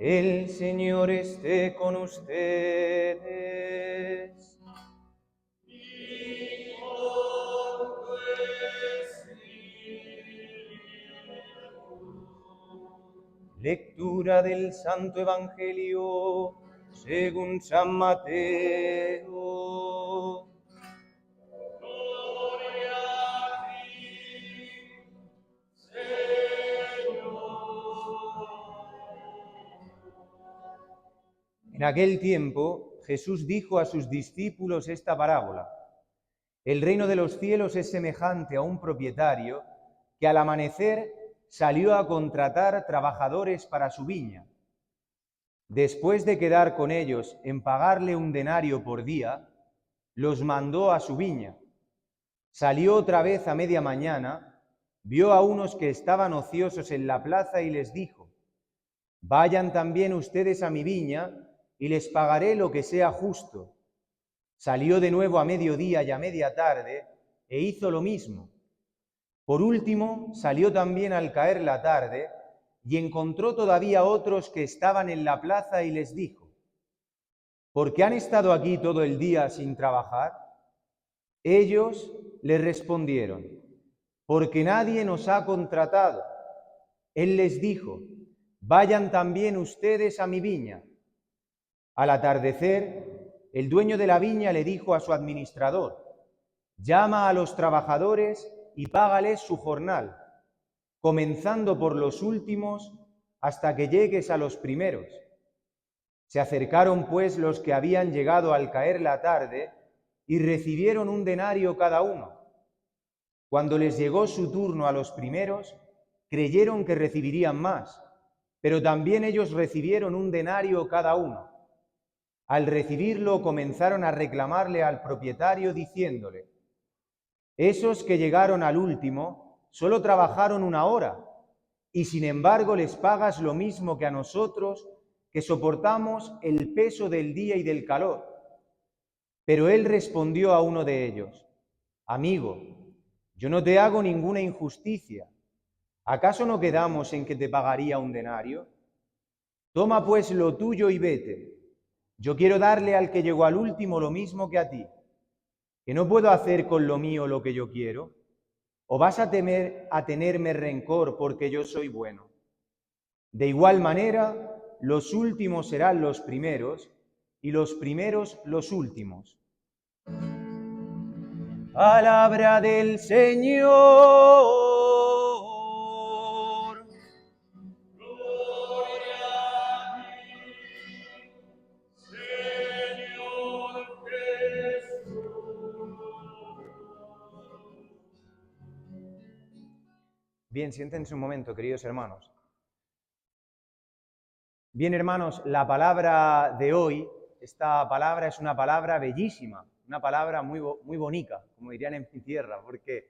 El Señor esté con ustedes. Y con tu espíritu. Lectura del Santo Evangelio según San Mateo. Gloria a ti, Señor. En aquel tiempo, Jesús dijo a sus discípulos esta parábola. El reino de los cielos es semejante a un propietario que al amanecer salió a contratar trabajadores para su viña. Después de quedar con ellos en pagarle un denario por día, los mandó a su viña. Salió otra vez a media mañana, vio a unos que estaban ociosos en la plaza y les dijo: vayan también ustedes a mi viña y les pagaré lo que sea justo. Salió de nuevo a mediodía y a media tarde e hizo lo mismo. Por último, salió también al caer la tarde y encontró todavía otros que estaban en la plaza y les dijo: ¿por qué han estado aquí todo el día sin trabajar? Ellos le respondieron: porque nadie nos ha contratado. Él les dijo: vayan también ustedes a mi viña. Al atardecer, el dueño de la viña le dijo a su administrador: llama a los trabajadores y págales su jornal, comenzando por los últimos hasta que llegues a los primeros. Se acercaron pues los que habían llegado al caer la tarde y recibieron un denario cada uno. Cuando les llegó su turno a los primeros, creyeron que recibirían más, pero también ellos recibieron un denario cada uno. Al recibirlo comenzaron a reclamarle al propietario diciéndole: esos que llegaron al último solo trabajaron 1 hora, y sin embargo les pagas lo mismo que a nosotros, que soportamos el peso del día y del calor. Pero él respondió a uno de ellos: amigo, yo no te hago ninguna injusticia. ¿Acaso no quedamos en que te pagaría un denario? Toma pues lo tuyo y vete. Yo quiero darle al que llegó al último lo mismo que a ti. ¿Que no puedo hacer con lo mío lo que yo quiero? ¿O vas a tenerme rencor porque yo soy bueno? De igual manera, los últimos serán los primeros y los primeros los últimos. Palabra del Señor. Gloria a ti, Señor Jesús. Bien, siéntense un momento, queridos hermanos. Bien, hermanos, la palabra de hoy, esta palabra es una palabra bellísima, una palabra muy bonita, como dirían en mi tierra, porque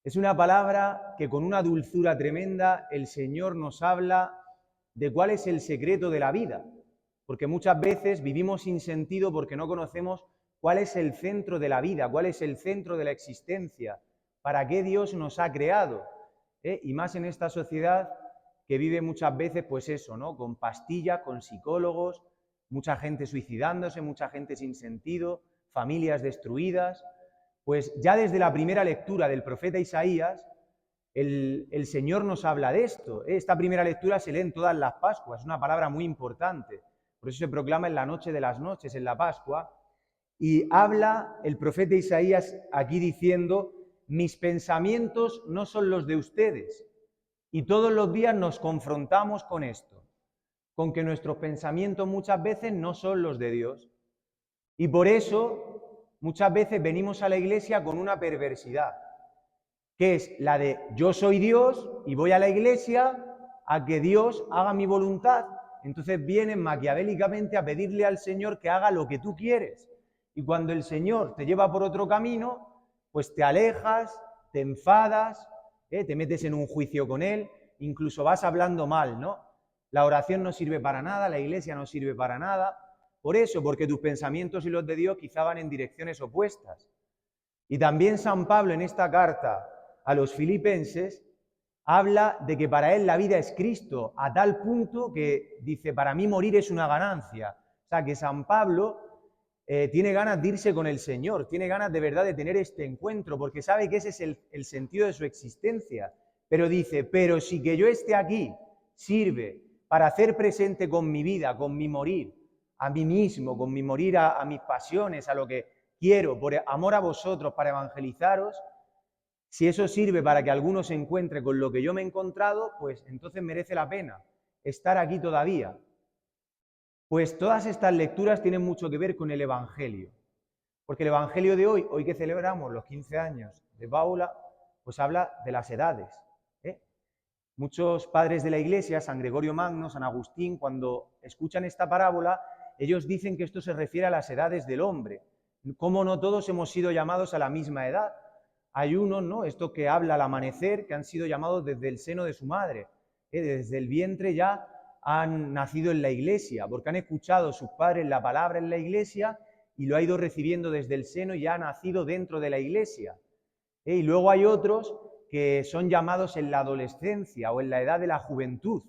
es una palabra que con una dulzura tremenda el Señor nos habla de cuál es el secreto de la vida, porque muchas veces vivimos sin sentido porque no conocemos cuál es el centro de la vida, cuál es el centro de la existencia, para qué Dios nos ha creado, y más en esta sociedad que vive muchas veces, pues eso, ¿no? Con pastillas, con psicólogos, mucha gente suicidándose, mucha gente sin sentido, familias destruidas. Pues ya desde la primera lectura del profeta Isaías, el Señor nos habla de esto. Esta primera lectura se lee en todas las Pascuas, es una palabra muy importante. Por eso se proclama en la noche de las noches, en la Pascua. Y habla el profeta Isaías aquí diciendo: mis pensamientos no son los de ustedes. Y todos los días nos confrontamos con esto, con que nuestros pensamientos muchas veces no son los de Dios. Y por eso muchas veces venimos a la iglesia con una perversidad, que es la de yo soy Dios y voy a la iglesia a que Dios haga mi voluntad. Entonces vienen maquiavélicamente a pedirle al Señor que haga lo que tú quieres. Y cuando el Señor te lleva por otro camino, pues te alejas, te enfadas, te metes en un juicio con Él, incluso vas hablando mal, ¿no? La oración no sirve para nada, la iglesia no sirve para nada. Por eso, porque tus pensamientos y los de Dios quizá van en direcciones opuestas. Y también San Pablo en esta carta a los filipenses habla de que para él la vida es Cristo, a tal punto que dice, para mí morir es una ganancia. O sea, que San Pablo tiene ganas de irse con el Señor, tiene ganas de verdad de tener este encuentro, porque sabe que ese es el sentido de su existencia. Pero dice, pero si que yo esté aquí sirve para hacer presente con mi vida, con mi morir, a mí mismo, con mi morir a mis pasiones, a lo que quiero, por amor a vosotros, para evangelizaros, si eso sirve para que alguno se encuentre con lo que yo me he encontrado, pues entonces merece la pena estar aquí todavía. Pues todas estas lecturas tienen mucho que ver con el Evangelio. Porque el Evangelio de hoy que celebramos los 15 años de Paula, pues habla de las edades. Muchos padres de la Iglesia, San Gregorio Magno, San Agustín, cuando escuchan esta parábola, ellos dicen que esto se refiere a las edades del hombre. Cómo no todos hemos sido llamados a la misma edad. Hay unos, ¿no? Esto que habla al amanecer, que han sido llamados desde el seno de su madre. Desde el vientre ya han nacido en la Iglesia, porque han escuchado sus padres la palabra en la Iglesia y lo ha ido recibiendo desde el seno y ya ha nacido dentro de la Iglesia. Y luego hay otros que son llamados en la adolescencia o en la edad de la juventud.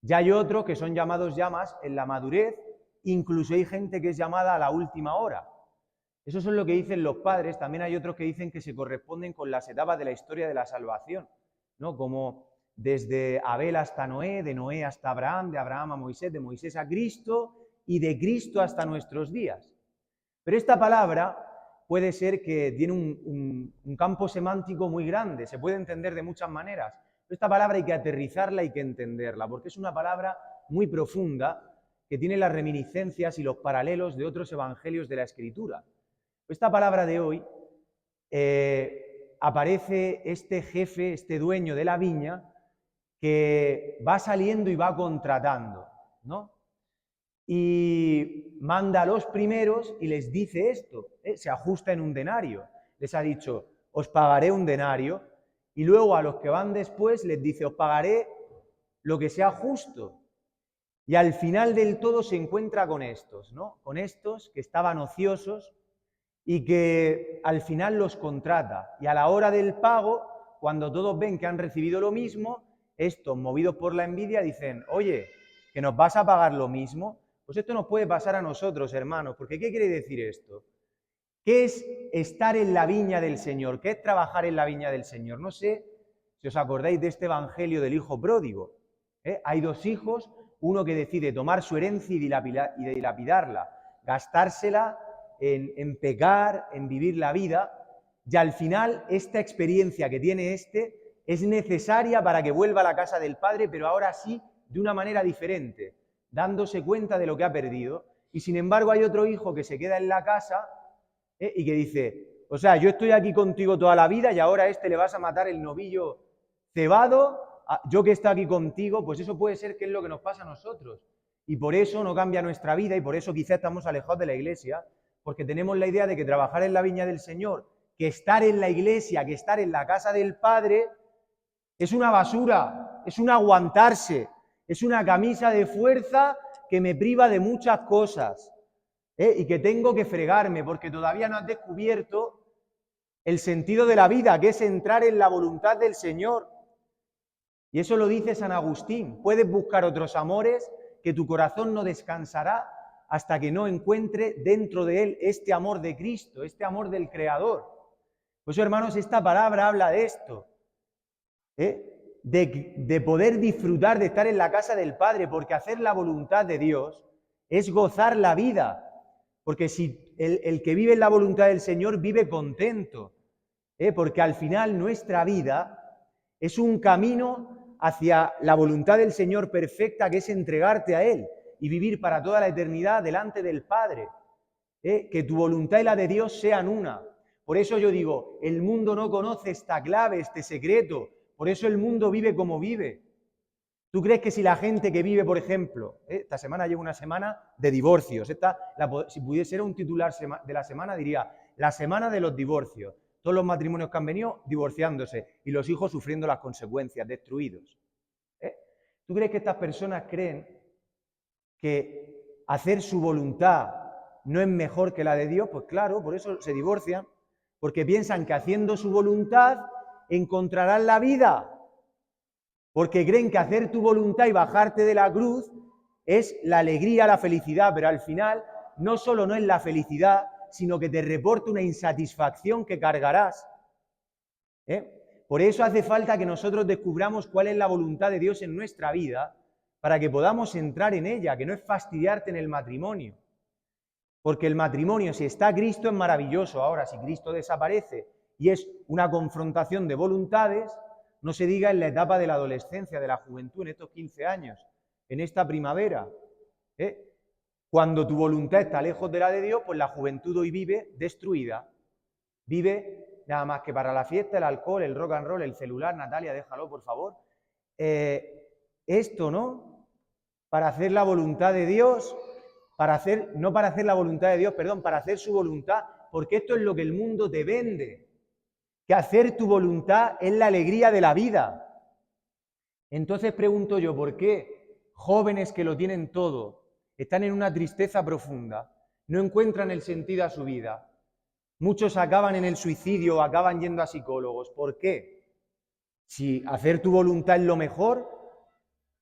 Ya hay otros que son llamados ya más en la madurez, incluso hay gente que es llamada a la última hora. Eso es lo que dicen los padres. También hay otros que dicen que se corresponden con las etapas de la historia de la salvación, ¿no? Como desde Abel hasta Noé, de Noé hasta Abraham, de Abraham a Moisés, de Moisés a Cristo y de Cristo hasta nuestros días. Pero esta palabra puede ser que tiene un campo semántico muy grande, se puede entender de muchas maneras. Esta palabra hay que aterrizarla, hay que entenderla, porque es una palabra muy profunda que tiene las reminiscencias y los paralelos de otros evangelios de la Escritura. Esta palabra de hoy aparece este jefe, este dueño de la viña, que va saliendo y va contratando, ¿no? Y manda a los primeros y les dice esto, se ajusta en un denario. Les ha dicho, os pagaré un denario, y luego a los que van después les dice, os pagaré lo que sea justo. Y al final del todo se encuentra con estos, ¿no? Con estos que estaban ociosos y que al final los contrata. Y a la hora del pago, cuando todos ven que han recibido lo mismo, estos, movidos por la envidia, dicen, oye, ¿que nos vas a pagar lo mismo? Pues esto nos puede pasar a nosotros, hermanos, porque ¿qué quiere decir esto? ¿Qué es estar en la viña del Señor? ¿Qué es trabajar en la viña del Señor? No sé si os acordáis de este evangelio del hijo pródigo. Hay dos hijos, uno que decide tomar su herencia y dilapidarla, gastársela en pecar, en vivir la vida, y al final esta experiencia que tiene es necesaria para que vuelva a la casa del Padre, pero ahora sí de una manera diferente, dándose cuenta de lo que ha perdido. Y sin embargo hay otro hijo que se queda en la casa y que dice, o sea, yo estoy aquí contigo toda la vida y ahora a este le vas a matar el novillo cebado, yo que estoy aquí contigo. Pues eso puede ser que es lo que nos pasa a nosotros. Y por eso no cambia nuestra vida y por eso quizá estamos alejados de la Iglesia, porque tenemos la idea de que trabajar en la viña del Señor, que estar en la Iglesia, que estar en la casa del Padre, es una basura, es un aguantarse, es una camisa de fuerza que me priva de muchas cosas y que tengo que fregarme porque todavía no has descubierto el sentido de la vida, que es entrar en la voluntad del Señor. Y eso lo dice San Agustín. Puedes buscar otros amores que tu corazón no descansará hasta que no encuentre dentro de él este amor de Cristo, este amor del Creador. Pues hermanos, esta palabra habla de esto. De poder disfrutar de estar en la casa del Padre, porque hacer la voluntad de Dios es gozar la vida, porque si el que vive en la voluntad del Señor vive contento, porque al final nuestra vida es un camino hacia la voluntad del Señor perfecta, que es entregarte a Él y vivir para toda la eternidad delante del Padre, que tu voluntad y la de Dios sean una. Por eso yo digo, el mundo no conoce esta clave, este secreto. Por eso el mundo vive como vive. ¿Tú crees que si la gente que vive, por ejemplo, esta semana lleva una semana de divorcios, si pudiese ser un titular de la semana, diría la semana de los divorcios, todos los matrimonios que han venido divorciándose y los hijos sufriendo las consecuencias, destruidos? ¿Tú crees que estas personas creen que hacer su voluntad no es mejor que la de Dios? Pues claro, por eso se divorcian, porque piensan que haciendo su voluntad encontrarán la vida. porque creen que hacer tu voluntad y bajarte de la cruz es la alegría, la felicidad, pero al final no solo no es la felicidad, sino que te reporta una insatisfacción que cargarás. Por eso hace falta que nosotros descubramos cuál es la voluntad de Dios en nuestra vida, para que podamos entrar en ella, que no es fastidiarte en el matrimonio. Porque el matrimonio, si está Cristo, es maravilloso. Ahora, si Cristo desaparece y es una confrontación de voluntades, no se diga en la etapa de la adolescencia, de la juventud, en estos 15 años, en esta primavera. Cuando tu voluntad está lejos de la de Dios, pues la juventud hoy vive destruida. Vive nada más que para la fiesta, el alcohol, el rock and roll, el celular. Natalia, déjalo, por favor. Esto, ¿no? Para hacer la voluntad de Dios, no para hacer la voluntad de Dios, perdón, para hacer su voluntad, porque esto es lo que el mundo te vende, que hacer tu voluntad es la alegría de la vida. Entonces pregunto yo, ¿por qué jóvenes que lo tienen todo están en una tristeza profunda, no encuentran el sentido a su vida? Muchos acaban en el suicidio o acaban yendo a psicólogos. ¿Por qué? Si hacer tu voluntad es lo mejor,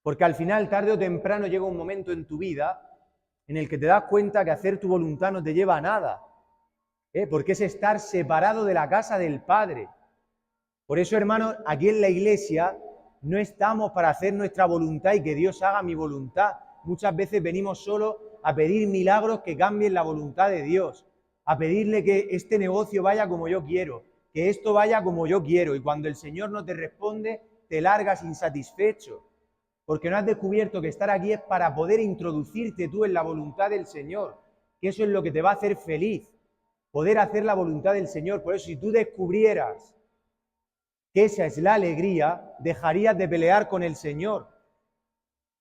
porque al final, tarde o temprano, llega un momento en tu vida en el que te das cuenta que hacer tu voluntad no te lleva a nada, porque es estar separado de la casa del Padre. Por eso, hermanos, aquí en la iglesia no estamos para hacer nuestra voluntad y que Dios haga mi voluntad. Muchas veces venimos solo a pedir milagros que cambien la voluntad de Dios, a pedirle que este negocio vaya como yo quiero, que esto vaya como yo quiero, y cuando el Señor no te responde, te largas insatisfecho, porque no has descubierto que estar aquí es para poder introducirte tú en la voluntad del Señor, que eso es lo que te va a hacer feliz, poder hacer la voluntad del Señor. Por eso, si tú descubrieras que esa es la alegría, dejarías de pelear con el Señor.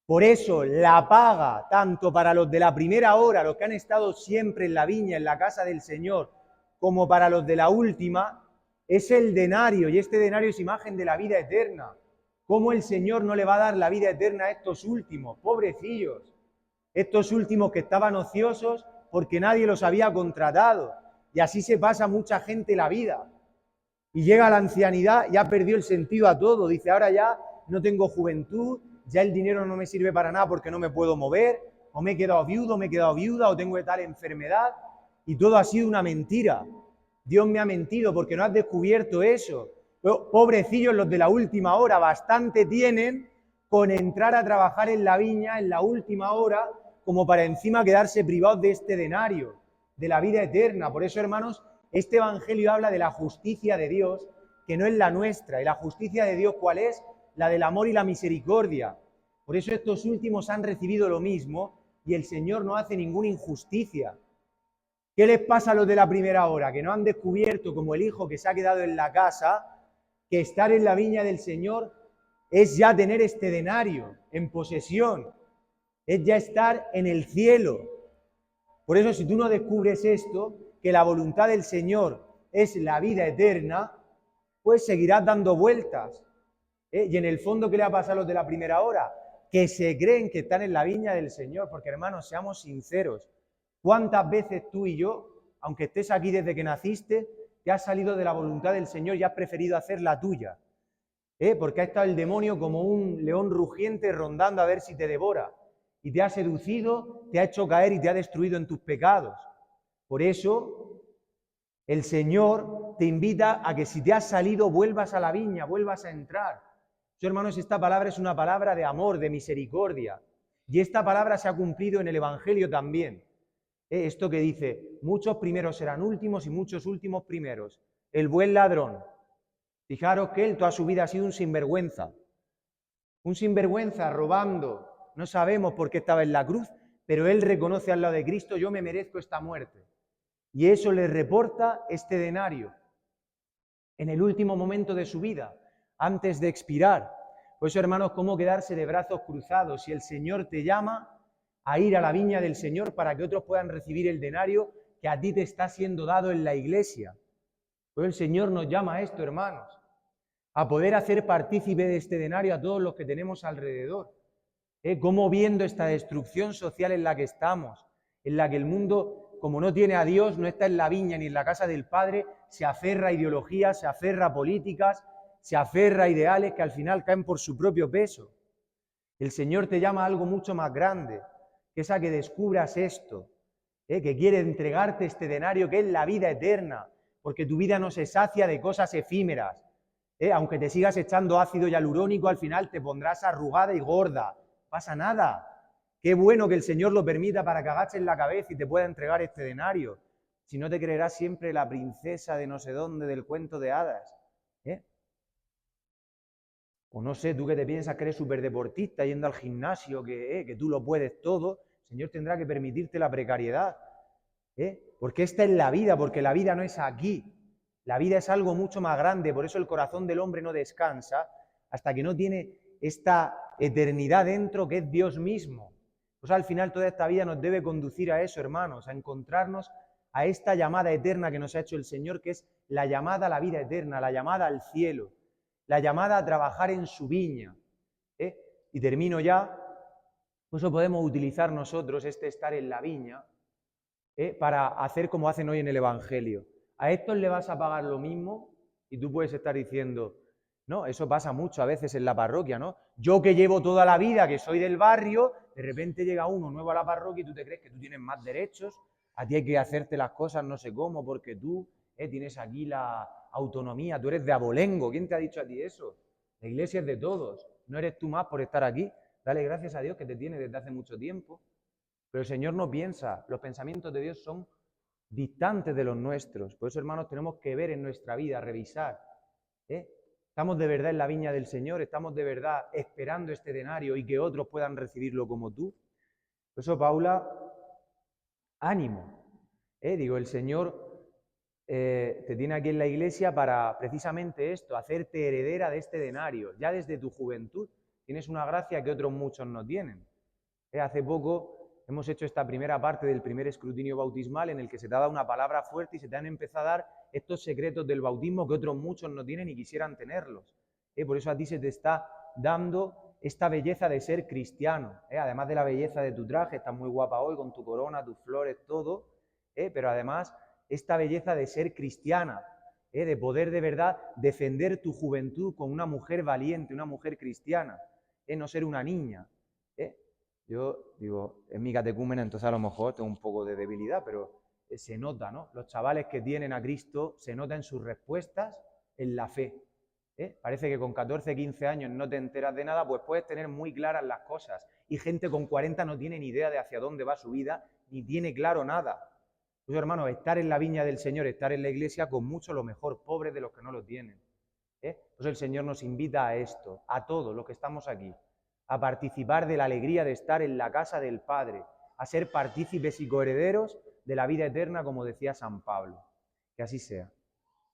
Por eso, la paga, tanto para los de la primera hora, los que han estado siempre en la viña, en la casa del Señor, como para los de la última, es el denario, y este denario es imagen de la vida eterna. ¿Cómo el Señor no le va a dar la vida eterna a estos últimos, pobrecillos? Estos últimos que estaban ociosos porque nadie los había contratado. Y así se pasa mucha gente la vida. Y llega a la ancianidad y ha perdido el sentido a todo. Dice, ahora ya no tengo juventud, ya el dinero no me sirve para nada porque no me puedo mover, o me he quedado viudo, me he quedado viuda, o tengo tal enfermedad. Y todo ha sido una mentira. Dios me ha mentido porque no has descubierto eso. Pobrecillos los de la última hora, bastante tienen con entrar a trabajar en la viña en la última hora como para encima quedarse privados de este denario, de la vida eterna. Por eso, hermanos, este evangelio habla de la justicia de Dios, que no es la nuestra. ¿Y la justicia de Dios cuál es? La del amor y la misericordia. Por eso estos últimos han recibido lo mismo y el Señor no hace ninguna injusticia. ¿Qué les pasa a los de la primera hora? Que no han descubierto, como el hijo que se ha quedado en la casa, que estar en la viña del Señor es ya tener este denario en posesión, es ya estar en el cielo. Por eso, si tú no descubres esto, que la voluntad del Señor es la vida eterna, pues seguirás dando vueltas. Y en el fondo, ¿qué le ha pasado a los de la primera hora? Que se creen que están en la viña del Señor, porque hermanos, seamos sinceros. ¿Cuántas veces tú y yo, aunque estés aquí desde que naciste, te has salido de la voluntad del Señor y has preferido hacer la tuya? Porque ha estado el demonio como un león rugiente rondando a ver si te devora. Y te ha seducido, te ha hecho caer y te ha destruido en tus pecados. Por eso, el Señor te invita a que si te has salido, vuelvas a la viña, vuelvas a entrar. Hermanos, esta palabra es una palabra de amor, de misericordia. Y esta palabra se ha cumplido en el Evangelio también. Esto que dice, muchos primeros serán últimos y muchos últimos primeros. El buen ladrón. Fijaros que él toda su vida ha sido un sinvergüenza. Un sinvergüenza robando. No sabemos por qué estaba en la cruz, pero él reconoce al lado de Cristo, yo me merezco esta muerte. Y eso le reporta este denario. En el último momento de su vida, antes de expirar. Por eso, hermanos, ¿cómo quedarse de brazos cruzados si el Señor te llama a ir a la viña del Señor para que otros puedan recibir el denario que a ti te está siendo dado en la iglesia? Pues el Señor nos llama a esto, hermanos, a poder hacer partícipe de este denario a todos los que tenemos alrededor. Cómo viendo esta destrucción social en la que estamos, en la que el mundo, como no tiene a Dios, no está en la viña ni en la casa del Padre, se aferra a ideologías, se aferra a políticas, se aferra a ideales que al final caen por su propio peso. El Señor te llama a algo mucho más grande, que es a que descubras esto, que quiere entregarte este denario que es la vida eterna, porque tu vida no se sacia de cosas efímeras. Aunque te sigas echando ácido hialurónico, al final te pondrás arrugada y gorda. No pasa nada. Qué bueno que el Señor lo permita para que agaches la cabeza y te pueda entregar este denario. Si no, te creerás siempre la princesa de no sé dónde del cuento de hadas. O no sé, tú que te piensas que eres superdeportista yendo al gimnasio, que tú lo puedes todo, el Señor tendrá que permitirte la precariedad. Porque esta es la vida, porque la vida no es aquí. La vida es algo mucho más grande, por eso el corazón del hombre no descansa hasta que no tiene esta eternidad dentro que es Dios mismo. Pues al final toda esta vida nos debe conducir a eso, hermanos, a encontrarnos a esta llamada eterna que nos ha hecho el Señor, que es la llamada a la vida eterna, la llamada al cielo, la llamada a trabajar en su viña. Y termino ya, por eso podemos utilizar nosotros este estar en la viña para hacer como hacen hoy en el Evangelio. A estos le vas a pagar lo mismo y tú puedes estar diciendo, no, eso pasa mucho a veces en la parroquia, ¿no? Yo que llevo toda la vida, que soy del barrio, de repente llega uno nuevo a la parroquia y tú te crees que tú tienes más derechos, a ti hay que hacerte las cosas no sé cómo, porque tú tienes aquí la autonomía, tú eres de abolengo. ¿Quién te ha dicho a ti eso? La iglesia es de todos, no eres tú más por estar aquí. Dale gracias a Dios que te tiene desde hace mucho tiempo. Pero el Señor no piensa, los pensamientos de Dios son distantes de los nuestros. Por eso, hermanos, tenemos que ver en nuestra vida, revisar. ¿Estamos de verdad en la viña del Señor? ¿Estamos de verdad esperando este denario y que otros puedan recibirlo como tú? Por eso, Paula, ánimo. Digo, el Señor te tiene aquí en la iglesia para precisamente esto, hacerte heredera de este denario. Ya desde tu juventud tienes una gracia que otros muchos no tienen. Hace poco hemos hecho esta primera parte del primer escrutinio bautismal en el que se te ha dado una palabra fuerte y se te han empezado a dar estos secretos del bautismo que otros muchos no tienen y quisieran tenerlos. Por eso a ti se te está dando esta belleza de ser cristiano. Además de la belleza de tu traje, estás muy guapa hoy con tu corona, tus flores, todo, pero además esta belleza de ser cristiana, de poder de verdad defender tu juventud con una mujer valiente, una mujer cristiana, no ser una niña. Yo digo, en mi catecúmena, entonces a lo mejor tengo un poco de debilidad, pero se nota, ¿no? Los chavales que tienen a Cristo, se nota en sus respuestas en la fe. Parece que con 14, 15 años no te enteras de nada, pues puedes tener muy claras las cosas. Y gente con 40 no tiene ni idea de hacia dónde va su vida, ni tiene claro nada. Pues hermanos, estar en la viña del Señor, estar en la iglesia, con mucho lo mejor, pobres de los que no lo tienen. Pues el Señor nos invita a esto, a todos los que estamos aquí, a participar de la alegría de estar en la casa del Padre, a ser partícipes y coherederos de la vida eterna, como decía San Pablo. Que así sea.